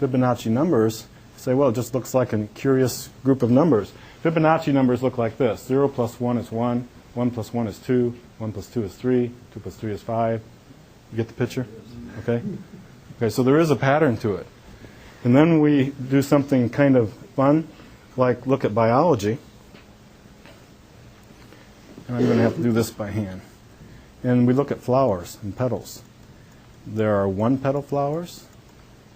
Fibonacci numbers, you say, well, it just looks like a curious group of numbers. Fibonacci numbers look like this. 0 plus 1 is 1. 1 plus 1 is 2. 1 plus 2 is 3. 2 plus 3 is 5. You get the picture? Okay? Okay, so there is a pattern to it. And then we do something kind of fun, like look at biology. And I'm going to have to do this by hand. And we look at flowers and petals. There are 1-petal flowers,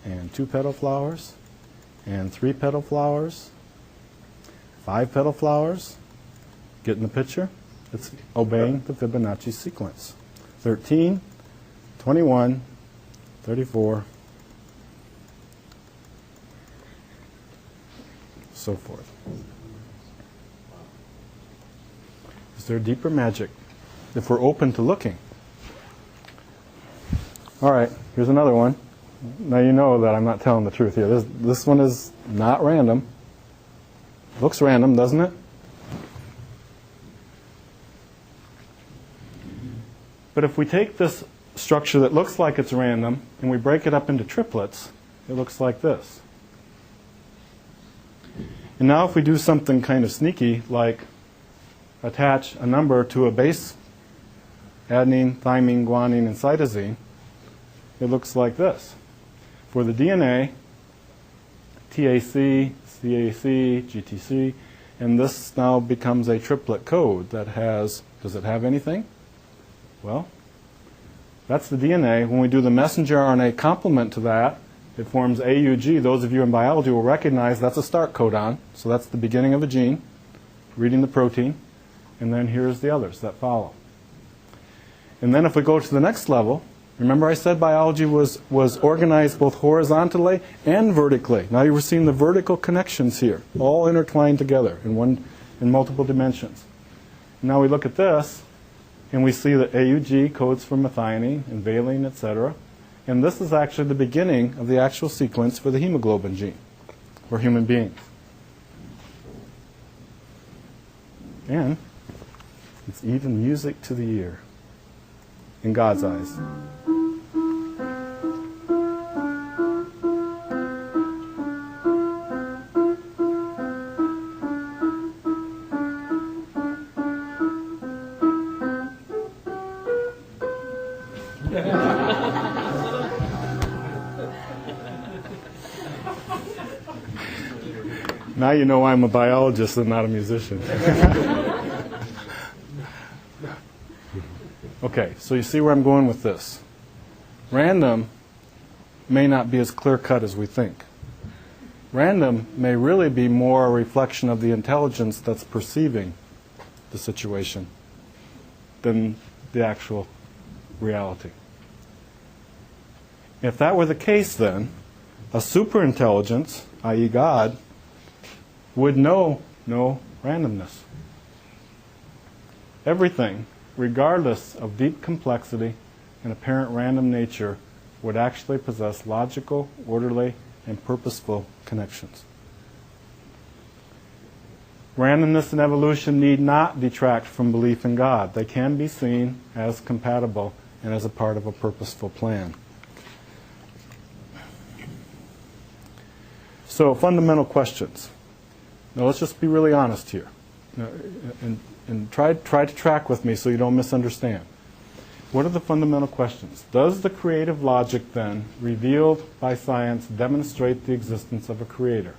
and 2-petal flowers, and 3-petal flowers, 5-petal flowers. Getting the picture? It's obeying the Fibonacci sequence. 13, 21, 34, so forth. Is there deeper magic if we're open to looking? All right, here's another one. Now you know that I'm not telling the truth here. This one is not random. Looks random, doesn't it? But if we take this structure that looks like it's random and we break it up into triplets, it looks like this. And now if we do something kind of sneaky, like attach a number to a base, adenine, thymine, guanine, and cytosine, it looks like this. For the DNA, TAC, CAC, GTC, and this now becomes a triplet code that has, does it have anything? Well, that's the DNA. When we do the messenger RNA complement to that, it forms AUG. Those of you in biology will recognize that's a start codon. So that's the beginning of a gene, reading the protein. And then here's the others that follow. And then if we go to the next level, remember I said biology was organized both horizontally and vertically. Now you were seeing the vertical connections here, all intertwined together in multiple dimensions. Now we look at this, and we see that AUG codes for methionine and valine, etc. And this is actually the beginning of the actual sequence for the hemoglobin gene for human beings. And it's even music to the ear in God's eyes. Now you know why I'm a biologist and not a musician. Okay, so you see where I'm going with this. Random may not be as clear-cut as we think. Random may really be more a reflection of the intelligence that's perceiving the situation than the actual reality. If that were the case, then, a superintelligence, i.e. God, would know no randomness. Everything, regardless of deep complexity and apparent random nature, would actually possess logical, orderly, and purposeful connections. Randomness and evolution need not detract from belief in God. They can be seen as compatible and as a part of a purposeful plan. So, fundamental questions. Now let's just be really honest here, and try to track with me so you don't misunderstand. What are the fundamental questions? Does the creative logic then, revealed by science, demonstrate the existence of a creator?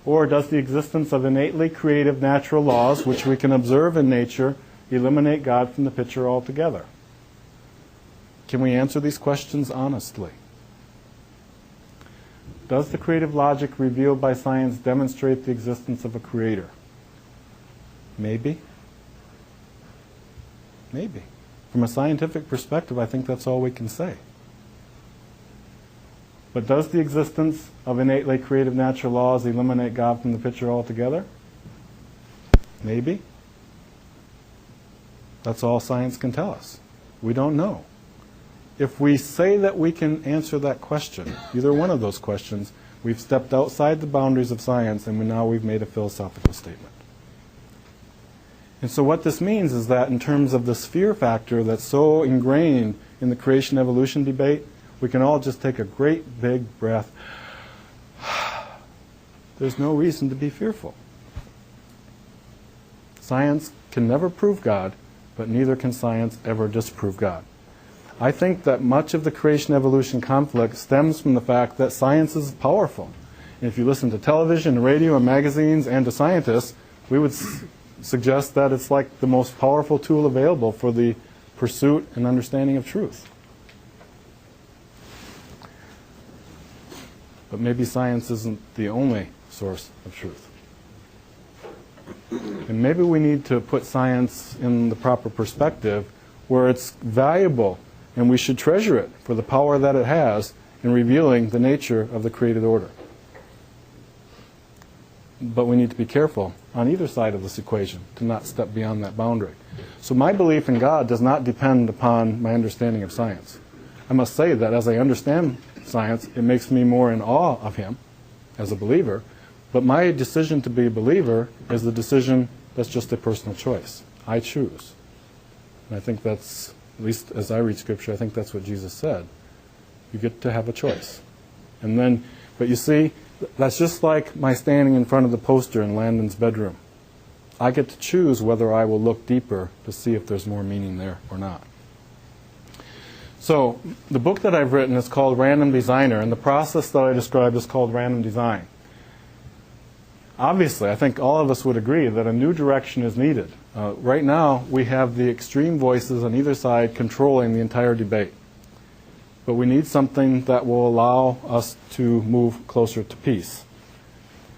Or does the existence of innately creative natural laws, which we can observe in nature, eliminate God from the picture altogether? Can we answer these questions honestly? Does the creative logic revealed by science demonstrate the existence of a creator? Maybe. Maybe. From a scientific perspective, I think that's all we can say. But does the existence of innately creative natural laws eliminate God from the picture altogether? Maybe. That's all science can tell us. We don't know. If we say that we can answer that question, either one of those questions, we've stepped outside the boundaries of science and now we've made a philosophical statement. And so what this means is that in terms of the sphere factor that's so ingrained in the creation-evolution debate, we can all just take a great big breath there's no reason to be fearful. Science can never prove God, but neither can science ever disprove God. I think that much of the creation-evolution conflict stems from the fact that science is powerful. And if you listen to television, radio, and magazines, and to scientists, we would suggest that it's like the most powerful tool available for the pursuit and understanding of truth. But maybe science isn't the only source of truth. And maybe we need to put science in the proper perspective where it's valuable and we should treasure it for the power that it has in revealing the nature of the created order. But we need to be careful on either side of this equation to not step beyond that boundary. So my belief in God does not depend upon my understanding of science. I must say that as I understand science, it makes me more in awe of Him as a believer. But my decision to be a believer is the decision that's just a personal choice. I choose. And I think that's, at least as I read Scripture, I think that's what Jesus said. You get to have a choice. And then, but you see, that's just like my standing in front of the poster in Landon's bedroom. I get to choose whether I will look deeper to see if there's more meaning there or not. So, the book that I've written is called Random Designer, and the process that I described is called random design. Obviously, I think all of us would agree that a new direction is needed. Right now, we have the extreme voices on either side controlling the entire debate. But we need something that will allow us to move closer to peace.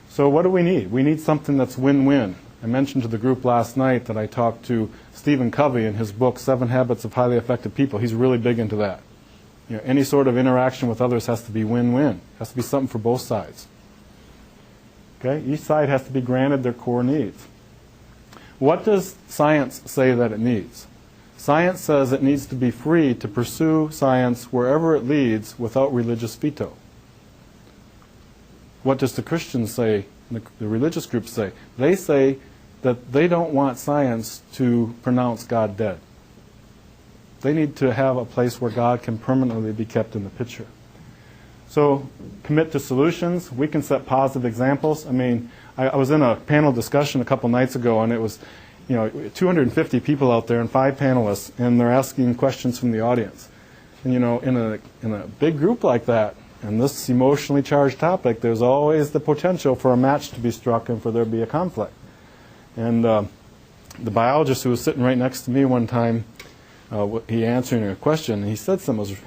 So what do we need? We need something that's win-win. I mentioned to the group last night that I talked to Stephen Covey in his book, 7 Habits of Highly Effective People. He's really big into that. You know, any sort of interaction with others has to be win-win. Has to be something for both sides. Okay? Each side has to be granted their core needs. What does science say that it needs? Science says it needs to be free to pursue science wherever it leads without religious veto. What does the Christians say, the religious groups say? They say that they don't want science to pronounce God dead. They need to have a place where God can permanently be kept in the picture. So commit to solutions. We can set positive examples. I mean, I was in a panel discussion a couple nights ago, and it was 250 people out there and 5 panelists, and they're asking questions from the audience. And in a big group like that, and this emotionally charged topic, there's always the potential for a match to be struck and for there to be a conflict. And the biologist who was sitting right next to me one time, he answering a question, and he said something,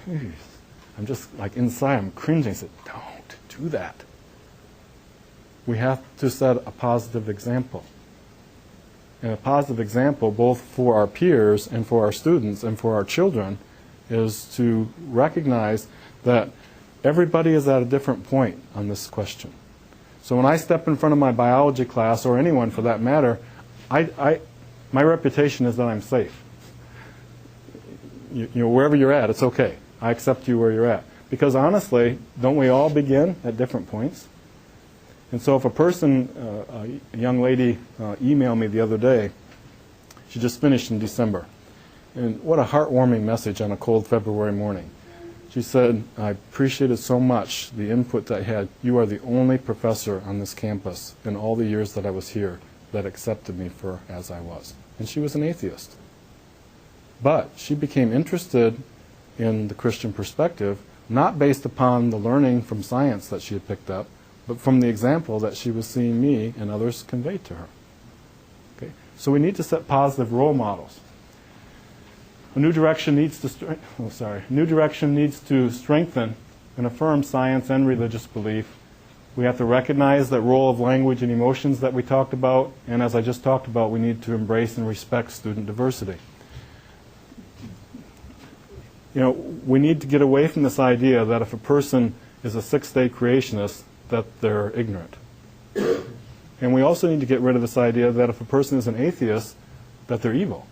I'm just like inside, I'm cringing. I said, don't do that. We have to set a positive example. And a positive example, both for our peers and for our students and for our children, is to recognize that everybody is at a different point on this question. So when I step in front of my biology class, or anyone for that matter, my reputation is that I'm safe. Wherever you're at, it's okay. I accept you where you're at. Because honestly, don't we all begin at different points? And so if a person, a young lady emailed me the other day, she just finished in December. And what a heartwarming message on a cold February morning. She said, I appreciated so much the input that I had. You are the only professor on this campus in all the years that I was here that accepted me for as I was. And she was an atheist. But she became interested in the Christian perspective, not based upon the learning from science that she had picked up, but from the example that she was seeing me and others convey to her. Okay? So we need to set positive role models. A new direction needs to strengthen and affirm science and religious belief. We have to recognize that role of language and emotions that we talked about, and as I just talked about, we need to embrace and respect student diversity. We need to get away from this idea that if a person is a sixth-day creationist, that they're ignorant. And we also need to get rid of this idea that if a person is an atheist, that they're evil.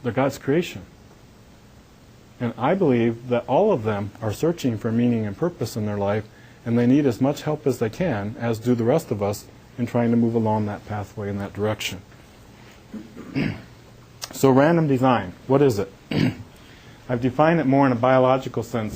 They're God's creation. And I believe that all of them are searching for meaning and purpose in their life, and they need as much help as they can, as do the rest of us, in trying to move along that pathway in that direction. So random design, what is it? I've defined it more in a biological sense